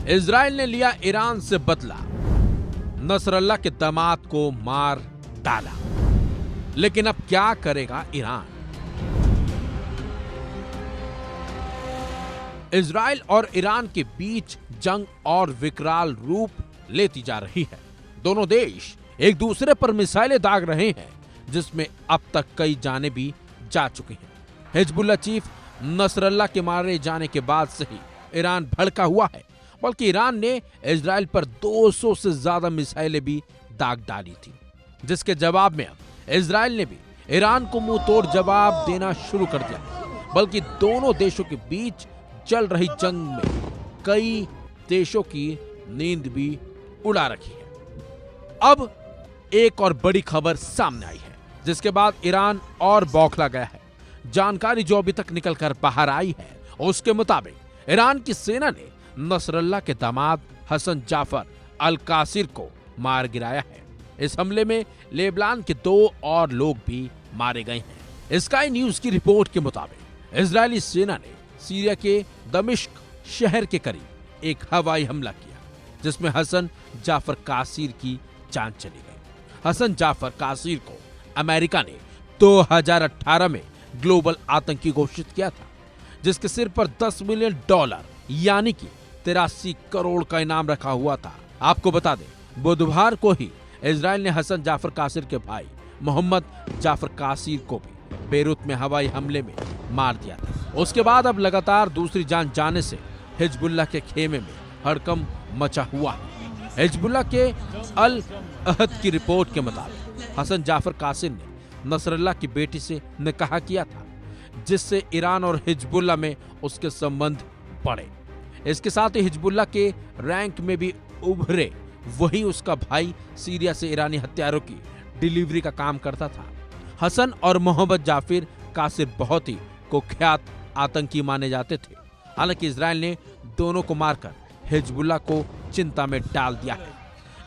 Israel ने लिया Iran से बदला, नसरल्ला के दामाद को मार डाला। लेकिन अब क्या करेगा ईरान? इजराइल और ईरान के बीच जंग और विकराल रूप लेती जा रही है। दोनों देश एक दूसरे पर मिसाइलें दाग रहे हैं, जिसमें अब तक कई जाने भी जा चुकी हैं। हिजबुल्लाह चीफ नसरल्ला के मारे जाने के बाद से ही ईरान भड़का हुआ है, बल्कि ईरान ने इजराइल पर 200 से ज्यादा मिसाइलें भी दाग डाली थी, जिसके जवाब में अब इजराइल ने भी ईरान को मुंह तोड़ जवाब देना शुरू कर दिया। बल्कि दोनों देशों के बीच चल रही जंग में कई देशों की नींद भी उड़ा रखी है। अब एक और बड़ी खबर सामने आई है, जिसके बाद ईरान और बौखला गया है। जानकारी जो अभी तक निकलकर बाहर आई है, उसके मुताबिक ईरान की सेना ने नसरल्ला के दामाद हसन जाफर अल कासिर को मार गिराया है। इस हमले में लेबनान के 2 और लोग भी मारे गए हैं। स्काई न्यूज की रिपोर्ट के मुताबिक इजरायली सेना ने सीरिया के दमिश्क शहर के करीब एक हवाई हमला किया, जिसमें हसन जाफर कासिर की जान चली गई। हसन जाफर कासिर को अमेरिका ने 2018 में ग्लोबल आतंकी घोषित किया था, जिसके सिर पर $10 मिलियन यानी कि 83 करोड़ का इनाम रखा हुआ था। आपको बता दें, बुधवार को ही इजराइल ने हसन जाफर कासिर के भाई मोहम्मद जाफर कासिर को भी बेरूत में हवाई हमले में मार दिया था। उसके बाद अब लगातार दूसरी जान जाने से हिजबुल्लाह के खेमे में हड़कंप मचा हुआ है। हिजबुल्लाह के अल अहद की रिपोर्ट के मुताबिक हसन जाफर कासिर ने नसरल्ला की बेटी से निकाह किया था, जिससे ईरान और हिजबुल्लाह में उसके संबंध बढ़े। इसके साथ ही हिजबुल्लाह के रैंक में भी उभरे। वही उसका भाई सीरिया से ईरानी हथियारों की डिलीवरी का काम करता था। हसन और मोहम्मद जाफिर कासिर बहुत ही कुख्यात आतंकी माने जाते थे। हालांकि इजराइल ने दोनों को मारकर हिजबुल्लाह को चिंता में डाल दिया है,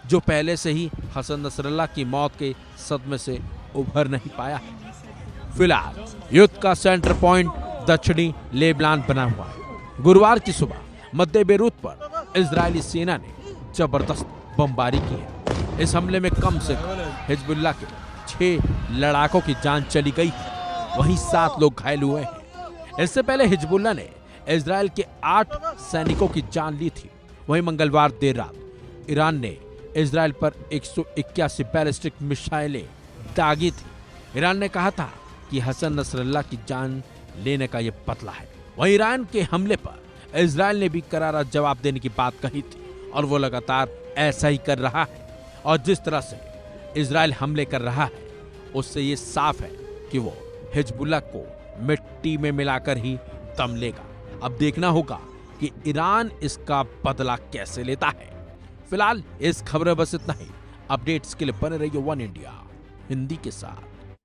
जो पहले से ही हसन नसरल्ला की मौत के सदमे से उभर नहीं पाया है। फिलहाल युद्ध का सेंटर पॉइंट दक्षिणी लेबनान बना हुआ है। गुरुवार की सुबह मध्य बेरूत पर इजरायली सेना ने जबरदस्त बमबारी की है। इस हमले में कम से कम हिजबुल्लाह के 6 लड़ाकों की जान चली गई है, वहीं 7 लोग घायल हुए हैं। इससे पहले हिजबुल्लाह ने इजराइल के 8 सैनिकों की जान ली थी। वहीं मंगलवार देर रात ईरान ने इजराइल पर 181 बैलिस्टिक मिसाइलें दागी थी। ईरान ने कहा था कि हसन नसरल्ला की जान लेने का यह बदला है। वहीं ईरान के हमले पर इजराइल ने भी करारा जवाब देने की बात कही थी, और वो लगातार ऐसा ही कर रहा है। और जिस तरह से इजराइल हमले कर रहा है, उससे ये साफ है कि वो हिजबुल्लाह को मिट्टी में मिलाकर ही दम लेगा। अब देखना होगा कि ईरान इसका बदला कैसे लेता है। फिलहाल इस खबर में बस इतना ही। अपडेट्स के लिए बने रहिए वन इंडिया हिंदी के साथ।